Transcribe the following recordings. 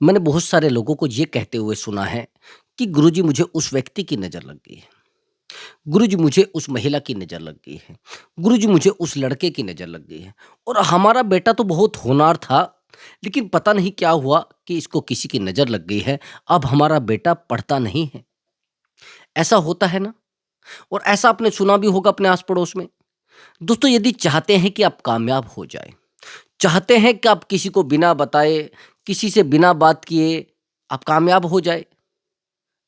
मैंने बहुत सारे लोगों को ये कहते हुए सुना है कि गुरुजी मुझे उस व्यक्ति की नज़र लग गई है, गुरुजी मुझे उस महिला की नज़र लग गई है, गुरुजी मुझे उस लड़के की नज़र लग गई है और हमारा बेटा तो बहुत होनहार था, लेकिन पता नहीं क्या हुआ कि इसको किसी की नज़र लग गई है, अब हमारा बेटा पढ़ता नहीं है। ऐसा होता है ना? और ऐसा आपने सुना भी होगा अपने आस-पड़ोस में। दोस्तों यदि चाहते हैं कि आप कामयाब हो जाएँ, चाहते हैं कि आप किसी को बिना बताए, किसी से बिना बात किए आप कामयाब हो जाए,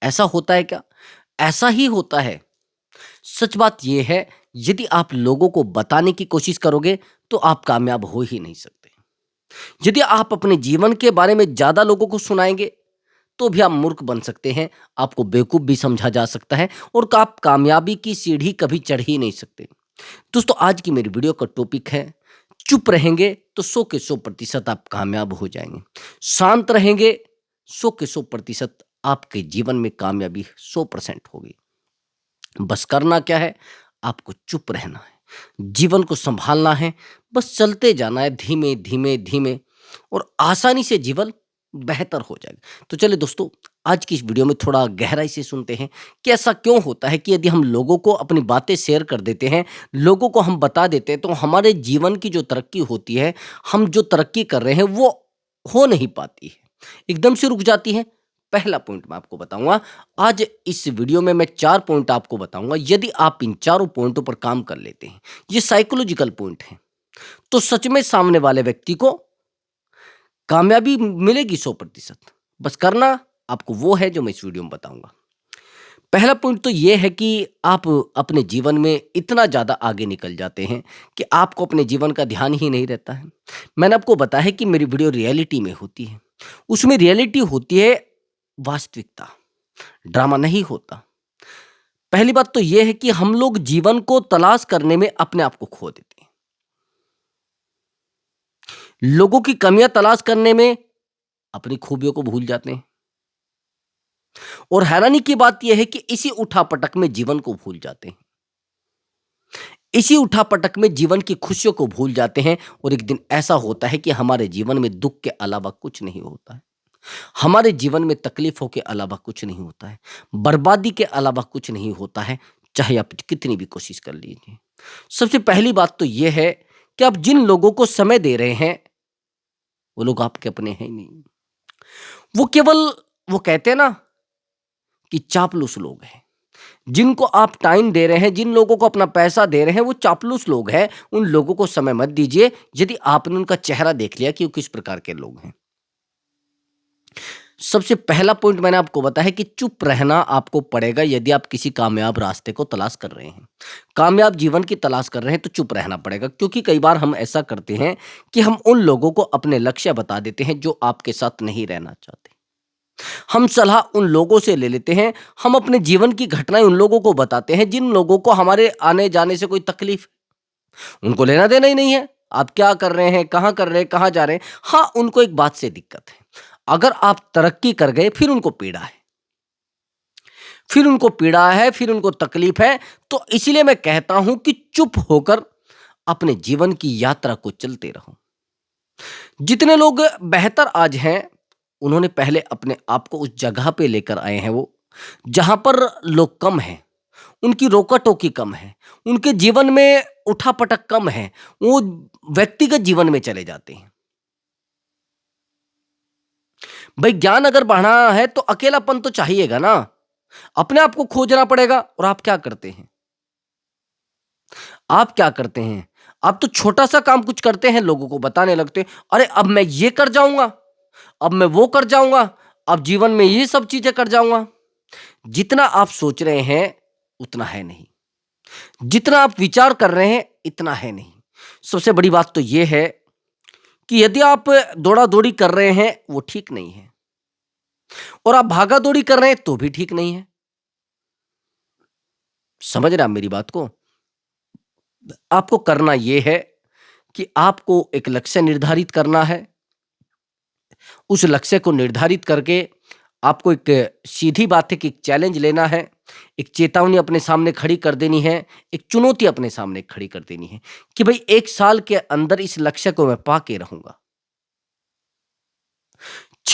ऐसा होता है क्या? ऐसा ही होता है। सच बात ये है, यदि आप लोगों को बताने की कोशिश करोगे, तो आप कामयाब हो ही नहीं सकते। यदि आप अपने जीवन के बारे में ज़्यादा लोगों को सुनाएँगे, तो भी आप मूर्ख बन सकते हैं, आपको बेवकूफ़ भी समझा जा सकता है और आप कामयाबी की सीढ़ी कभी चढ़ ही नहीं सकते। दोस्तों आज की मेरी वीडियो का टॉपिक है, चुप रहेंगे तो 100 के 100% आप कामयाब हो जाएँगे। शांत रहेंगे, 100 के 100% आपके जीवन में कामयाबी 100% होगी। बस करना क्या है? आपको चुप रहना है, जीवन को सँभालना है, बस चलते जाना है धीमे, धीमे, धीमे और आसानी से जीवन बेहतर हो जाएगा। तो चलिए दोस्तों, आज की इस वीडियो में थोड़ा गहराई से सुनते हैं कि ऐसा क्यों होता है कि यदि हम लोगों को अपनी बातें शेयर कर देते हैं, लोगों को हम बता देते हैं, तो हमारे जीवन की जो तरक्की होती है, हम जो तरक्की कर रहे हैं, वो हो नहीं पाती है, एकदम से रुक जाती है। पहला पॉइंट मैं आपको बताऊँगा, आज इस वीडियो में मैं 4 पॉइंट आपको बताऊँगा, यदि आप इन चारों पॉइंटों पर काम कर लेते हैं, ये साइकोलॉजिकल पॉइंट हैं, तो सच में सामने वाले व्यक्ति को कामयाबी मिलेगी 100%। बस करना आपको वो है जो मैं इस वीडियो में बताऊँगा। पहला पॉइंट तो ये है कि आप अपने जीवन में इतना ज़्यादा आगे निकल जाते हैं कि आपको अपने जीवन का ध्यान ही नहीं रहता है। मैंने आपको बताया है कि मेरी वीडियो रियलिटी में होती है। उसमें रियलिटी होती है वास्तविकता, ड्रामा नहीं होता। पहली बात तो ये है कि हम लोग जीवन को तलाश करने में अपने आप को खो देते हैं। लोगों की कमियाँ तलाश करने में अपनी खूबियों को भूल जाते हैं। और हैरानी की बात यह है कि इसी उठापटक में जीवन को भूल जाते हैं। इसी उठापटक में जीवन की खुशियों को भूल जाते हैं और एक दिन ऐसा होता है कि हमारे जीवन में दुःख के अलावा कुछ नहीं होता है। हमारे जीवन में तकलीफ़ों के अलावा कुछ नहीं होता है। बर्बादी के अलावा कुछ नहीं होता है, चाहे आप कितनी भी कोशिश कर लीजिए। सबसे पहली बात तो ये है कि आप जिन लोगों को समय दे रहे हैं, वो लोग आपके अपने हैं ही नहीं। वो केवल वो कहते हैं ना कि चापलूस लोग हैं। जिनको आप टाइम दे रहे हैं, जिन लोगों को अपना पैसा दे रहे हैं, वो चापलूस लोग हैं। उन लोगों को समय मत दीजिए, यदि आपने उनका चेहरा देख लिया कि वो किस प्रकार के लोग हैं। सबसे पहला पॉइंट मैंने आपको बताया है कि चुप रहना आपको पड़ेगा यदि आप किसी कामयाब रास्ते को तलाश कर रहे हैं। कामयाब जीवन की तलाश कर रहे हैं तो चुप रहना पड़ेगा, क्योंकि कई बार हम ऐसा करते हैं कि हम उन लोगों को अपने लक्ष्य बता देते हैं जो आपके साथ नहीं रहना चाहते। हम सलाह उन लोगों से ले लेते हैं, हम अपने जीवन की घटनाएँ उन लोगों को बताते हैं जिन लोगों को हमारे आने-जाने से कोई तकलीफ है। उनको लेना-देना ही नहीं है। आप क्या कर रहे हैं, कहाँ कर रहे हैं, कहाँ जा रहे हैं? हाँ, उनको एक बात से दिक्कत है। अगर आप तरक्की कर गए फिर उनको पीड़ा है। फिर उनको पीड़ा है, फिर उनको तकलीफ है, तो इसीलिए मैं कहता हूँ कि चुप होकर अपने जीवन की यात्रा को चलते रहो। जितने लोग बेहतर आज हैं, उन्होंने पहले अपने आप को उस जगह पे लेकर आए हैं वो, जहाँ पर लोग कम हैं, उनकी रोका-टोकी कम है, उनके जीवन में उठा-पटक कम है, वो व्यक्तिगत जीवन में चले जाते हैं। भई ज्ञान अगर बढ़ाना है तो अकेलापन तो चाहिएगा ना, अपने आप को खोजना पड़ेगा और आप क्या करते हैं? आप क्या करते हैं? आप तो छोटा-सा काम कुछ करते हैं, लोगों को बताने लगते हैं, अरे अब मैं ये कर जाऊँगा, अब मैं वो कर जाऊँगा, अब जीवन में ये सब चीज़ें कर जाऊँगा। जितना आप सोच रहे हैं, उतना है नहीं। जितना आप विचार कर रहे हैं, इतना है नहीं। सबसे बड़ी बात तो ये है कि यदि आप दौड़ा-दौड़ी कर रहे हैं, वो ठीक नहीं है और आप भागा-दौड़ी कर रहे हैं, तो भी ठीक नहीं है। समझ रहे हैं आप मेरी बात को? आपको करना ये है कि आपको एक लक्ष्य निर्धारित करना है। उस लक्ष्य को निर्धारित करके आपको एक सीधी बात है कि एक चैलेंज लेना है, एक चेतावनी अपने सामने खड़ी कर देनी है, एक चुनौती अपने सामने खड़ी कर देनी है कि भई 1 साल के अंदर इस लक्ष्य को मैं पा के रहूँगा।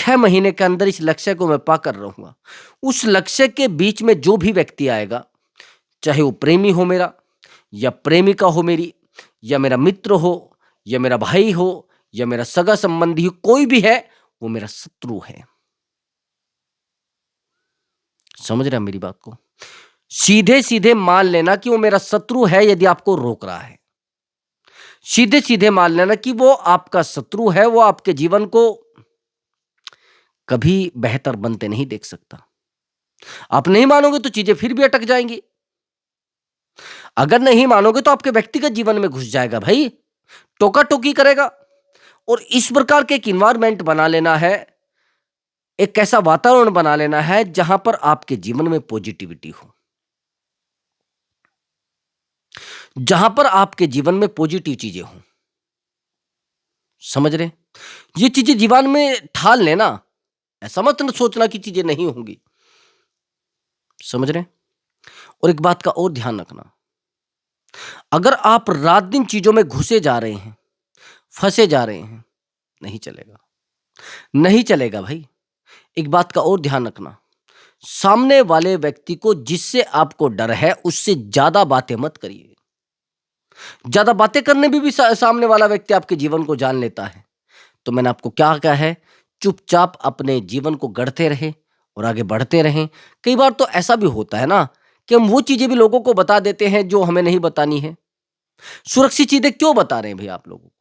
6 महीने के अंदर इस लक्ष्य को मैं पाकर रहूँगा। उस लक्ष्य के बीच में जो भी व्यक्ति आएगा, चाहे वो प्रेमी हो मेरा या प्रेमिका हो मेरी या मेरा मित्र हो या मेरा भाई हो या मेरा सगा संबंधी हो, कोई भी है, वो मेरा शत्रु है। समझ रहे हैं मेरी बात को? सीधे-सीधे मान लेना कि वो मेरा शत्रु है यदि आपको रोक रहा है। सीधे-सीधे मान लेना कि वो आपका शत्रु है, वो आपके जीवन को कभी बेहतर बनते नहीं देख सकता। आप नहीं मानोगे तो चीजें फिर भी अटक जाएंगी। अगर नहीं मानोगे तो आपके व्यक्तिगत जीवन में घुस जाएगा भाई, टोका-टोकी करेगा। और इस प्रकार के एक एनवायरनमेंट बना लेना है, एक ऐसा वातावरण बना लेना है जहां पर आपके जीवन में पॉजिटिविटी हो, जहां पर आपके जीवन में पॉजिटिव चीजें हों। समझ रहे? ये चीजें जीवन में ठाल लेना, ऐसा मत न सोचना कि चीजें नहीं होंगी। समझ रहे? और एक बात का और ध्यान रखना, अगर आप रात दिन चीजों में घुसे जा रहे हैं, फंसे जा रहे हैं, नहीं चलेगा, नहीं चलेगा भाई। एक बात का और ध्यान रखना, सामने वाले व्यक्ति को जिससे आपको डर है उससे ज्यादा बातें मत करिए। ज्यादा बातें करने में भी सामने वाला व्यक्ति आपके जीवन को जान लेता है। तो मैंने आपको क्या कहा है, चुपचाप अपने जीवन को गढ़ते रहे और आगे बढ़ते रहें। कई बार तो ऐसा भी होता है ना कि हम वो चीजें भी लोगों को बता देते हैं जो हमें नहीं बतानी है। सुरक्षित चीजें क्यों बता रहे हैं भाई आप लोगों को?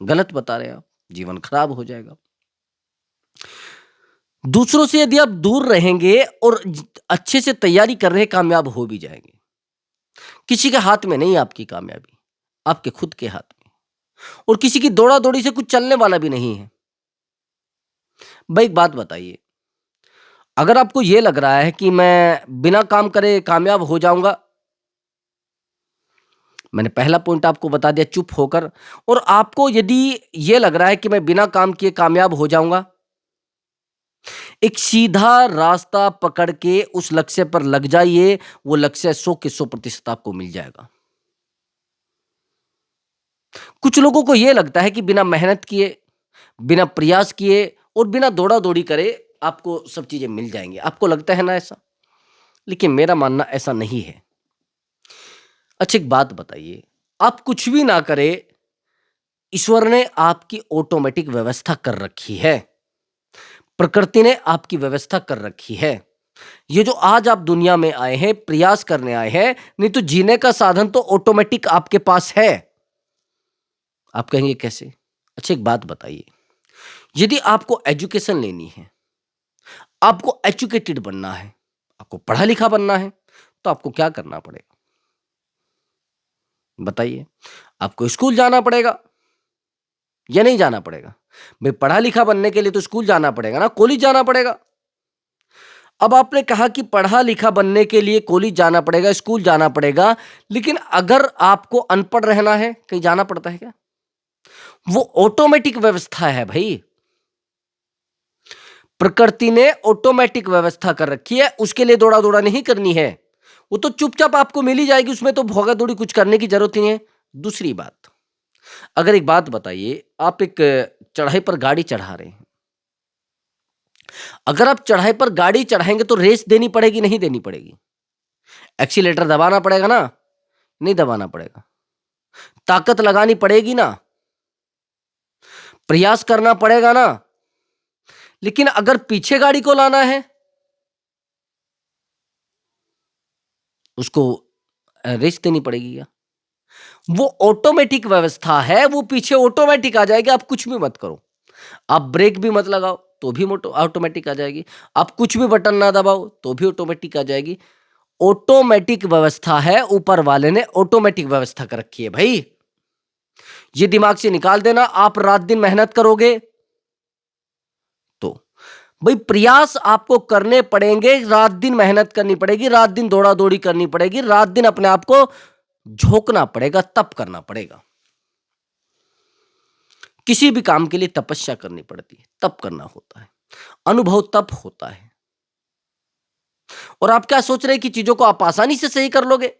गलत बता रहे हैं आप, जीवन खराब हो जाएगा। दूसरों से यदि आप दूर रहेंगे और अच्छे से तैयारी कर रहे, कामयाब हो भी जाएंगे। किसी के हाथ में नहीं आपकी कामयाबी, आपके खुद के हाथ में। और किसी की दौड़ा दौड़ी से कुछ चलने वाला भी नहीं है। भाई एक बात बताइए, अगर आपको यह लग रहा है कि मैं बिना काम करे कामयाब हो जाऊंगा, मैंने पहला पॉइंट आपको बता दिया चुप होकर। और आपको यदि यह लग रहा है कि मैं बिना काम किए कामयाब हो जाऊंगा, एक सीधा रास्ता पकड़ के उस लक्ष्य पर लग जाइए, वो लक्ष्य 100 के 100% आपको मिल जाएगा। कुछ लोगों को यह लगता है कि बिना मेहनत किए, बिना प्रयास किए और बिना दौड़ा दौड़ी करे आपको सब चीजें मिल जाएंगी। आपको लगता है ना ऐसा, लेकिन मेरा मानना ऐसा नहीं है। अच्छा एक बात बताइए, आप कुछ भी ना करें, ईश्वर ने आपकी ऑटोमेटिक व्यवस्था कर रखी है, प्रकृति ने आपकी व्यवस्था कर रखी है। ये जो आज आप दुनिया में आए हैं, प्रयास करने आए हैं, नहीं तो जीने का साधन तो ऑटोमेटिक आपके पास है। आप कहेंगे कैसे? अच्छा एक बात बताइए, यदि आपको एजुकेशन लेनी है, आपको एजुकेटेड बनना है, आपको पढ़ा लिखा बनना है, तो आपको क्या करना पड़ेगा बताइए? आपको स्कूल जाना पड़ेगा या नहीं जाना पड़ेगा? भाई पढ़ा लिखा बनने के लिए तो स्कूल जाना पड़ेगा ना, कॉलेज जाना पड़ेगा। अब आपने कहा कि पढ़ा लिखा बनने के लिए कॉलेज जाना पड़ेगा, स्कूल जाना पड़ेगा, लेकिन अगर आपको अनपढ़ रहना है, कहीं जाना पड़ता है क्या? वो ऑटोमेटिक व्यवस्था है भाई, प्रकृति ने ऑटोमेटिक व्यवस्था कर रखी है, उसके लिए दौड़ा दौड़ा नहीं करनी है। वो तो चुपचाप आपको मिल ही जाएगी, उसमें तो भोगा दौड़ी कुछ करने की जरूरत नहीं है। दूसरी बात, अगर एक बात बताइए, आप एक चढ़ाई पर गाड़ी चढ़ा रहे हैं, अगर आप चढ़ाई पर गाड़ी चढ़ाएंगे तो रेस देनी पड़ेगी नहीं देनी पड़ेगी? एक्सीलेटर दबाना पड़ेगा ना, नहीं दबाना पड़ेगा? ताकत लगानी पड़ेगी ना, प्रयास करना पड़ेगा ना। लेकिन अगर पीछे गाड़ी को लाना है, उसको रेस देनी पड़ेगी क्या? वो ऑटोमेटिक व्यवस्था है, वो पीछे ऑटोमेटिक आ जाएगी, आप कुछ भी मत करो। आप ब्रेक भी मत लगाओ तो भी ऑटोमेटिक आ जाएगी, आप कुछ भी बटन ना दबाओ तो भी ऑटोमेटिक आ जाएगी। ऑटोमेटिक व्यवस्था है, ऊपर वाले ने ऑटोमेटिक व्यवस्था कर रखी है भाई। ये दिमाग से निकाल देना। आप रात दिन मेहनत करोगे तो भाई प्रयास आपको करने पड़ेंगे, रात दिन मेहनत करनी पड़ेगी, रात दिन दौड़ा दौड़ी करनी पड़ेगी, रात दिन अपने आप को झोंकना पड़ेगा, तप करना पड़ेगा। किसी भी काम के लिए तपस्या करनी पड़ती है, तप करना होता है, अनुभव तप होता है। और आप क्या सोच रहे हैं कि चीजों को आप आसानी से सही कर लोगे,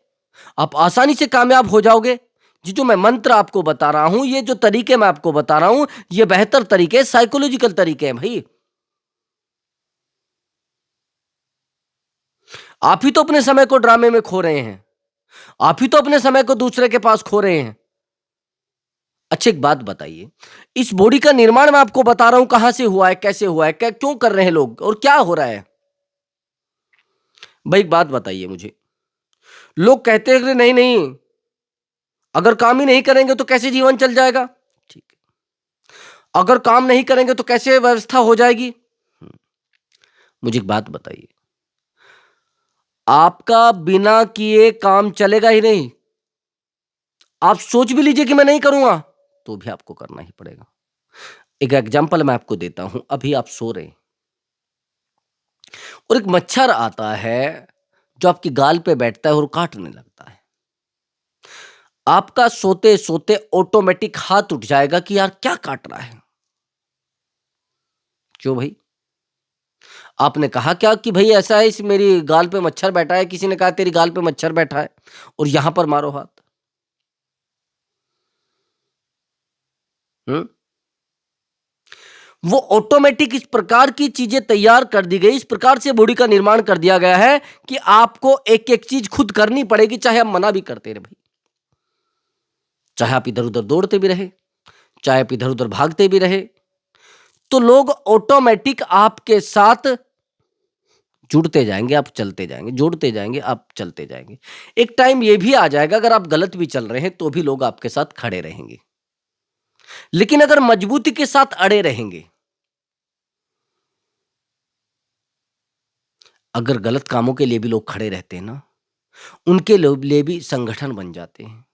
आप आसानी से कामयाब हो जाओगे? ये जो मैं मंत्र आपको बता रहा हूं, ये जो तरीके मैं आपको बता रहा हूं, ये बेहतर तरीके, साइकोलॉजिकल तरीके हैं भाई। आप ही तो अपने समय को ड्रामे में खो रहे हैं। आप ही तो अपने समय को दूसरे के पास खो रहे हैं। अच्छा, एक बात बताइए, इस बॉडी का निर्माण मैं आपको बता रहा हूं, कहां से हुआ है, कैसे हुआ है, क्या क्यों कर रहे हैं लोग और क्या हो रहा है? भाई एक बात बताइए मुझे, लोग कहते हैं कि नहीं नहीं, अगर काम ही नहीं करेंगे तो कैसे जीवन चल जाएगा? ठीक है। अगर काम नहीं करेंगे तो कैसे व्यवस्था हो जाएगी? मुझे एक बात बताइए, आपका बिना किए काम चलेगा ही नहीं। आप सोच भी लीजिए कि मैं नहीं करूंगा, तो भी आपको करना ही पड़ेगा। एक एग्जांपल मैं आपको देता हूं, अभी आप सो रहे हैं और एक मच्छर आता है जो आपकी गाल पे बैठता है और काटने लगता है। आपका सोते सोते ऑटोमेटिक हाथ उठ जाएगा कि यार क्या काट रहा है। क्यों भाई? आपने कहा क्या कि भाई ऐसा है, इस मेरी गाल पे मच्छर बैठा है, किसी ने कहा तेरी गाल पे मच्छर बैठा है और यहां पर मारो हाथ। हम्म। वो ऑटोमेटिक इस प्रकार की चीजें तैयार कर दी गई, इस प्रकार से बॉडी का निर्माण कर दिया गया है कि आपको एक एक चीज खुद करनी पड़ेगी, चाहे आप मना भी करते रहे भाई। चाहे आप इधर उधर दौड़ते भी रहे, चाहे आप इधर उधर भागते भी रहे, तो लोग ऑटोमेटिक आपके साथ जुड़ते जाएंगे, आप चलते जाएंगे, जुड़ते जाएंगे, आप चलते जाएंगे। एक टाइम ये भी आ जाएगा, अगर आप गलत भी चल रहे हैं तो भी लोग आपके साथ खड़े रहेंगे। लेकिन अगर मजबूती के साथ अड़े रहेंगे, अगर गलत कामों के लिए भी लोग खड़े रहते हैं ना, उनके लिए भी संगठन बन जाते हैं,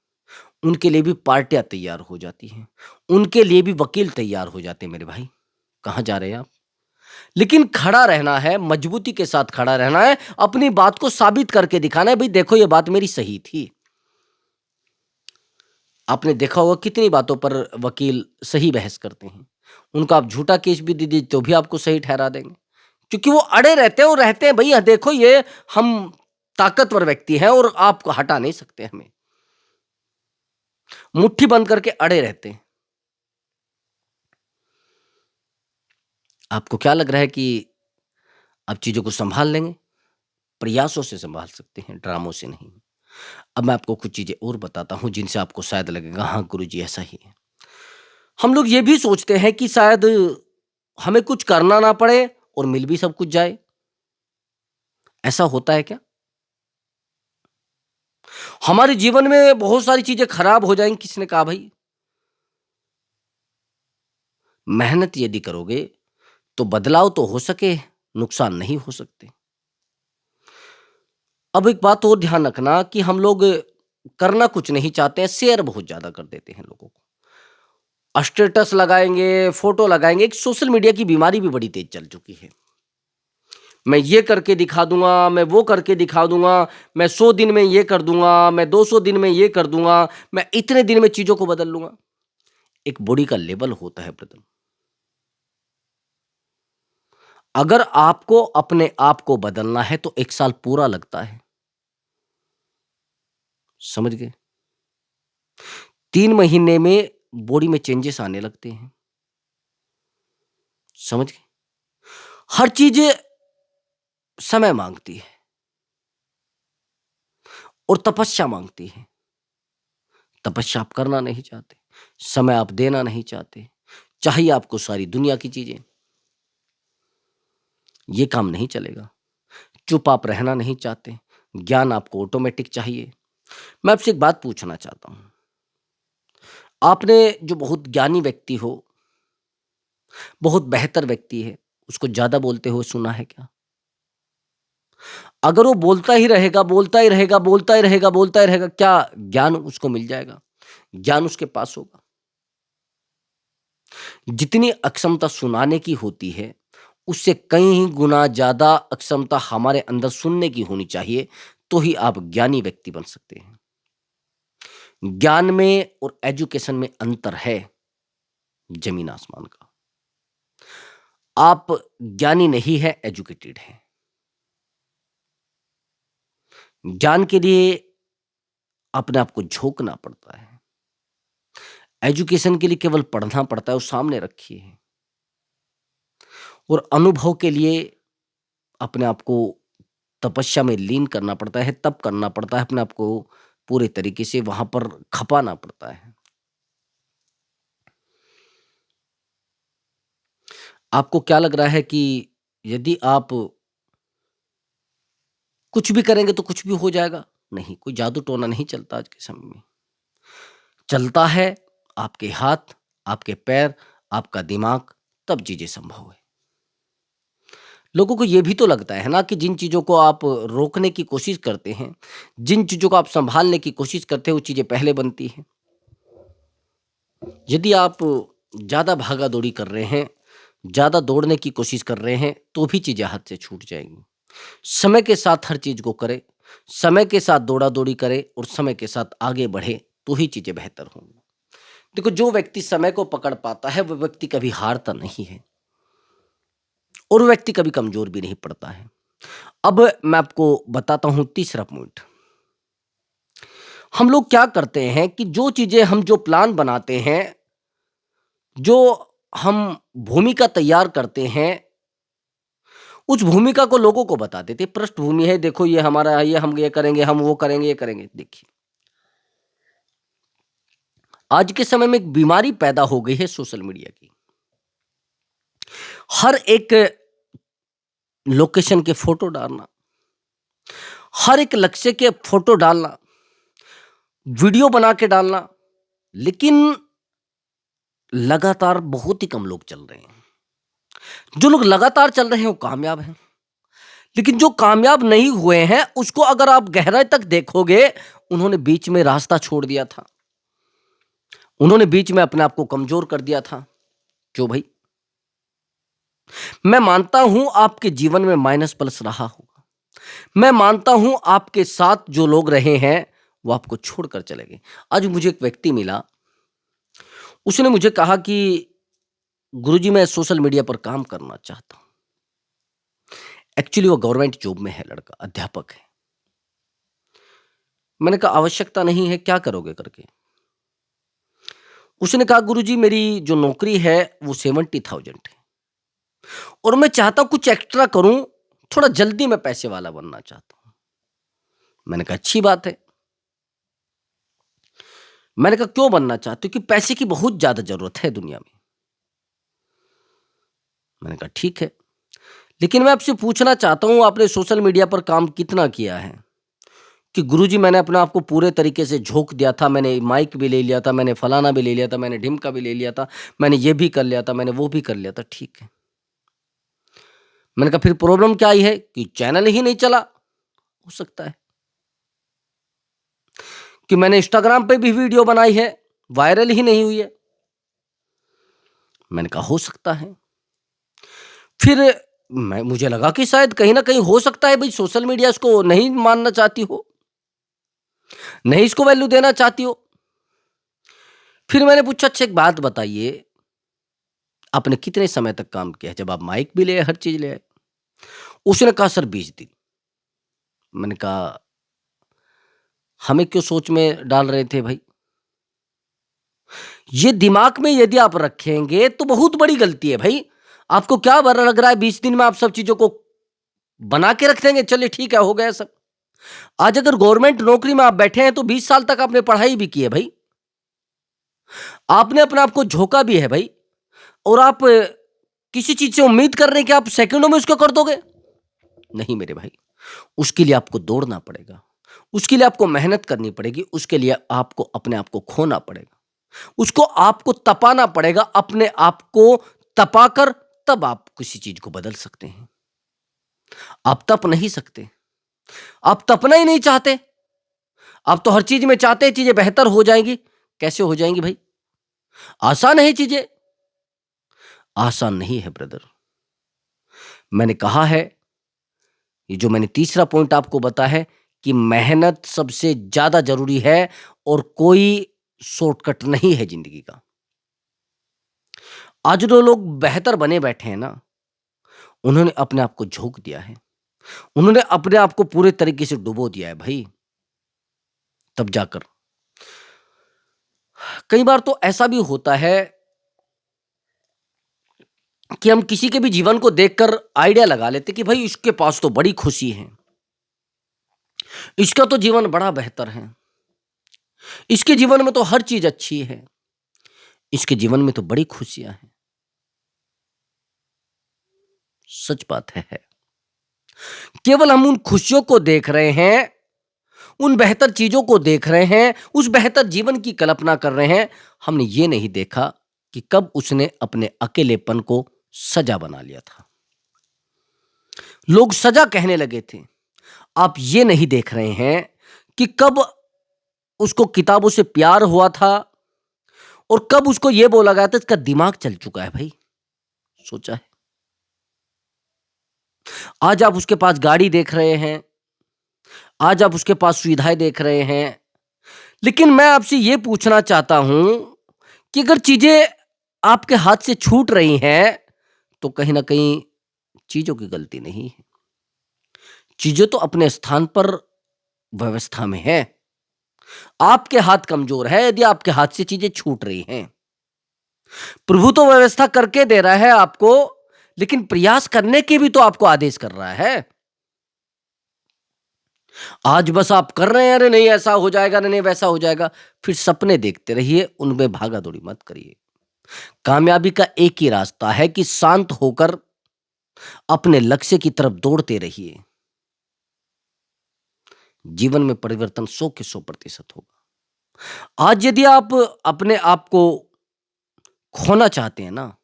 उनके लिए भी पार्टियां तैयार हो जाती हैं, उनके लिए भी वकील तैयार हो जाते हैं। मेरे भाई, कहाँ जा रहे हैं आप? लेकिन खड़ा रहना है, मजबूती के साथ खड़ा रहना है, अपनी बात को साबित करके दिखाना है, भाई देखो ये बात मेरी सही थी। आपने देखा होगा कितनी बातों पर वकील सही बहस करते हैं, उनका आप झूठा केस भी दे दीजिए तो भी आपको सही ठहरा देंगे, क्योंकि वो अड़े रहते हैं और रहते हैं, भैया देखो ये हम ताकतवर व्यक्ति हैं और आपको हटा नहीं सकते, हमें मुट्ठी बंद करके अड़े रहते हैं। आपको क्या लग रहा है कि आप चीजों को संभाल लेंगे? प्रयासों से संभाल सकते हैं, ड्रामों से नहीं। अब मैं आपको कुछ चीजें और बताता हूं जिनसे आपको शायद लगेगा हाँ गुरुजी ऐसा ही है। हम लोग ये भी सोचते हैं कि शायद हमें कुछ करना ना पड़े और मिल भी सब कुछ जाए। ऐसा होता है क्या? हमारे जीवन में बहुत सारी चीजें खराब हो जाएंगी, किसने कहा भाई? मेहनत यदि करोगे तो बदलाव तो हो सके, नुकसान नहीं हो सकते। अब एक बात और ध्यान रखना कि हम लोग करना कुछ नहीं चाहते हैं, शेयर बहुत ज्यादा कर देते हैं लोगों को। स्टेटस लगाएंगे, फोटो लगाएंगे, एक सोशल मीडिया की बीमारी भी बड़ी तेज चल चुकी है। मैं ये करके दिखा दूंगा, मैं वो करके दिखा दूंगा, मैं 100 दिन में ये कर दूंगा, मैं 200 दिन में ये कर दूंगा, मैं इतने दिन में चीजों को बदल लूंगा। एक बॉडी का लेवल होता है ब्रदर। अगर आपको अपने आप को बदलना है तो 1 साल पूरा लगता है, समझ गए? 3 महीने में बॉडी में चेंजेस आने लगते हैं, समझ गए? हर चीज समय मांगती है और तपस्या मांगती है। तपस्या आप करना नहीं चाहते, समय आप देना नहीं चाहते, चाहिए आपको सारी दुनिया की चीजें, ये काम नहीं चलेगा। चुप आप रहना नहीं चाहते, ज्ञान आपको ऑटोमेटिक चाहिए। मैं आपसे एक बात पूछना चाहता हूं, आपने जो बहुत ज्ञानी व्यक्ति हो, बहुत बेहतर व्यक्ति है, उसको ज्यादा बोलते हुए सुना है क्या? अगर वो बोलता ही रहेगा, बोलता ही रहेगा, बोलता ही रहेगा, बोलता ही रहेगा, क्या ज्ञान उसको मिल जाएगा? ज्ञान उसके पास होगा? जितनी अक्षमता सुनाने की होती है, उससे कई गुना ज्यादा अक्षमता हमारे अंदर सुनने की होनी चाहिए, तो ही आप ज्ञानी व्यक्ति बन सकते हैं। ज्ञान में और एजुकेशन में अंतर है, जमीन आसमान का। आप ज्ञानी नहीं है, एजुकेटेड है। ज्ञान के लिए अपने आप को झोंकना पड़ता है, एजुकेशन के लिए केवल पढ़ना पड़ता है, वो सामने रखी है। और अनुभव के लिए अपने आप को तपस्या में लीन करना पड़ता है, तप करना पड़ता है, अपने आप को पूरे तरीके से वहाँ पर खपाना पड़ता है। आपको क्या लग रहा है कि यदि आप कुछ भी करेंगे तो कुछ भी हो जाएगा? नहीं, कोई जादू टोना नहीं चलता आज के समय में। चलता है आपके हाथ, आपके पैर, आपका दिमाग, तब चीज़ें संभव है। लोगों को ये भी तो लगता है ना कि जिन चीज़ों को आप रोकने की कोशिश करते हैं, जिन चीज़ों को आप सँभालने की कोशिश करते हैं, वो चीज़ें पहले बनती हैं। यदि आप ज़्यादा भागा-दौड़ी कर रहे हैं, ज़्यादा दौड़ने की कोशिश कर रहे हैं, तो भी चीज़ें हाथ से छूट जाएँगी। समय के साथ हर चीज़ को करें, समय के साथ दौड़ा-दौड़ी करें और समय के साथ आगे बढ़े, तो ही चीज़ें बेहतर होंगी। देखो, जो व्यक्ति समय को पकड़ पाता है, वो व्यक्ति कभी हारता नहीं है और वो व्यक्ति कभी कमज़ोर भी नहीं पड़ता है। अब मैं आपको बताता हूँ तीसरा पॉइंट। हम लोग क्या करते हैं कि जो चीज़ें हम जो प्लान बनाते हैं, जो हम भूमिका तैयार करते हैं, उस भूमिका को लोगों को बता देते हैं। पृष्ठभूमि है, देखो ये हमारा है, ये हम ये करेंगे, हम वो करेंगे, ये करेंगे। देखिए, आज के समय में एक बीमारी पैदा हो गई है सोशल मीडिया की। हर एक लोकेशन के फ़ोटो डालना, हर एक लक्ष्य के फ़ोटो डालना, वीडियो बना के डालना, लेकिन लगातार बहुत ही कम लोग चल रहे हैं। जो लोग लगातार चल रहे हैं वो कामयाब हैं, लेकिन जो कामयाब नहीं हुए हैं उसको अगर आप गहराई तक देखोगे, उन्होंने बीच में रास्ता छोड़ दिया था, उन्होंने बीच में अपने आप को कमजोर कर दिया था। क्यों भाई? मैं मानता हूं आपके जीवन में माइनस प्लस रहा होगा, मैं मानता हूं आपके साथ जो लोग रहे हैं वो आपको छोड़कर चले गए। आज मुझे एक व्यक्ति मिला, उसने मुझे कहा कि गुरुजी मैं सोशल मीडिया पर काम करना चाहता हूं। एक्चुअली वो गवर्नमेंट जॉब में है, लड़का अध्यापक है। मैंने कहा आवश्यकता नहीं है, क्या करोगे करके? उसने कहा गुरुजी मेरी जो नौकरी है वो 70,000 है और मैं चाहता हूं कुछ एक्स्ट्रा करूं, थोड़ा जल्दी मैं पैसे वाला बनना चाहता हूं। मैंने कहा अच्छी बात है। मैंने कहा क्यों बनना चाहते हो? कि पैसे की बहुत ज्यादा जरूरत है दुनिया में। मैंने कहा ठीक है, लेकिन मैं आपसे पूछना चाहता हूं आपने सोशल मीडिया पर काम कितना किया है? कि गुरुजी मैंने अपने आप को पूरे तरीके से झोंक दिया था, मैंने माइक भी ले लिया था, मैंने फलाना भी ले लिया था, मैंने ढिमका भी ले लिया था, मैंने ये भी कर लिया था, मैंने वो भी कर लिया था। ठीक है। मैंने कहा फिर प्रॉब्लम क्या आई है? कि चैनल ही नहीं चला। हो सकता है कि मैंने इंस्टाग्राम पे भी वीडियो बनाई है, वायरल ही नहीं हुई है। मैंने कहा हो सकता है। फिर मैं मुझे लगा कि शायद कहीं न कहीं हो सकता है भई सोशल मीडिया इसको नहीं मानना चाहती हो, नहीं इसको वैल्यू देना चाहती हो। फिर मैंने पूछा अच्छा एक बात बताइए, आपने कितने समय तक काम किया है? जब आप माइक भी ले आए, हर चीज़ ले आए। उसने कहा सर 20 दिन। मैंने कहा हमें क्यों सोच में डाल रहे थे भाई? ये दिमाग में यदि आप रखेंगे तो बहुत बड़ी गलती है भाई। आपको क्या बुरा लग रहा है 20 दिन में आप सब चीज़ों को बना के रख देंगे, चलिए ठीक है हो गया सब। आज अगर गवर्नमेंट नौकरी में आप बैठे हैं तो 20 साल तक आपने पढ़ाई भी की है भाई। आपने अपने आप को झोंका भी है भाई, और आप किसी चीज़ से उम्मीद कर रहे हैं कि आप सेकंडों में उसको कर दोगे? नहीं मेरे भाई, उसके लिए आपको दौड़ना पड़ेगा, उसके लिए आपको मेहनत करनी पड़ेगी, उसके लिए आपको अपने आप को खोना पड़ेगा, उसको आपको तपाना पड़ेगा, अपने आप को तपाकर तब आप किसी चीज़ को बदल सकते हैं। आप तप नहीं सकते, आप तपना ही नहीं चाहते, आप तो हर चीज़ में चाहते हैं चीज़ें बेहतर हो जाएँगी। कैसे हो जाएँगी भाई? आसान है चीज़ें, आसान नहीं है ब्रदर। मैंने कहा है, ये जो मैंने तीसरा पॉइंट आपको बताया है कि मेहनत सबसे ज़्यादा ज़रूरी है और कोई शॉर्टकट नहीं है ज़िंदगी का। आज जो लोग बेहतर बने बैठे हैं ना, उन्होंने अपने आप को झोंक दिया है। उन्होंने अपने आप को पूरे तरीके से डुबो दिया है भाई, तब जाकर कई बार तो ऐसा भी होता है कि हम किसी के भी जीवन को देखकर आइडिया लगा लेते कि भाई इसके पास तो बड़ी खुशी है, इसका तो जीवन बड़ा बेहतर है, इसके जीवन में तो हर चीज अच्छी है, इसके जीवन में तो बड़ी खुशियां हैं। सच बात है। केवल हम उन खुशियों को देख रहे हैं, उन बेहतर चीजों को देख रहे हैं, उस बेहतर जीवन की कल्पना कर रहे हैं। हमने ये नहीं देखा कि कब उसने अपने अकेलेपन को सजा बना लिया था। लोग सजा कहने लगे थे। आप ये नहीं देख रहे हैं कि कब उसको किताबों से प्यार हुआ था और कब उसको ये बोला गया था इसका दिमाग चल चुका है भाई। सोचा है? आज आप उसके पास गाड़ी देख रहे हैं, आज आप उसके पास सुविधाएं देख रहे हैं, लेकिन मैं आपसे ये पूछना चाहता हूं कि अगर चीजें आपके हाथ से छूट रही हैं, तो कहीं ना कहीं चीजों की गलती नहीं है। चीजें तो अपने स्थान पर व्यवस्था में है। आपके हाथ कमजोर है यदि आपके हाथ से चीजें छूट रही हैं। प्रभु तो व्यवस्था करके दे रहा है आपको, लेकिन प्रयास करने के भी तो आपको आदेश कर रहा है। आज बस आप कर रहे हैं, अरे नहीं ऐसा हो जाएगा, नहीं वैसा हो जाएगा, फिर सपने देखते रहिए, उनमें भागा दौड़ी मत करिए। कामयाबी का एक ही रास्ता है कि शांत होकर अपने लक्ष्य की तरफ दौड़ते रहिए। जीवन में परिवर्तन 100 के 100% होगा। आज यदि आप अपने आप को खोना चाहते हैं ना,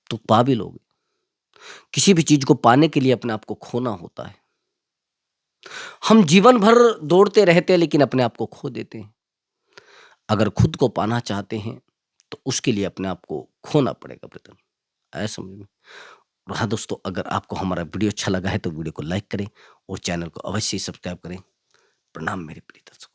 तो पा भी लोगे। किसी भी चीज को पाने के लिए अपने आप को खोना होता है। हम जीवन भर दौड़ते रहते हैं लेकिन अपने आप को खो देते हैं। अगर खुद को पाना चाहते हैं तो उसके लिए अपने आप को खोना पड़ेगा ब्रदर। आया समझ में? और हाँ दोस्तों, अगर आपको हमारा वीडियो अच्छा लगा है तो वीडियो को लाइक करें और चैनल को अवश्य सब्सक्राइब करें। प्रणाम मेरे प्रिय दर्शकों।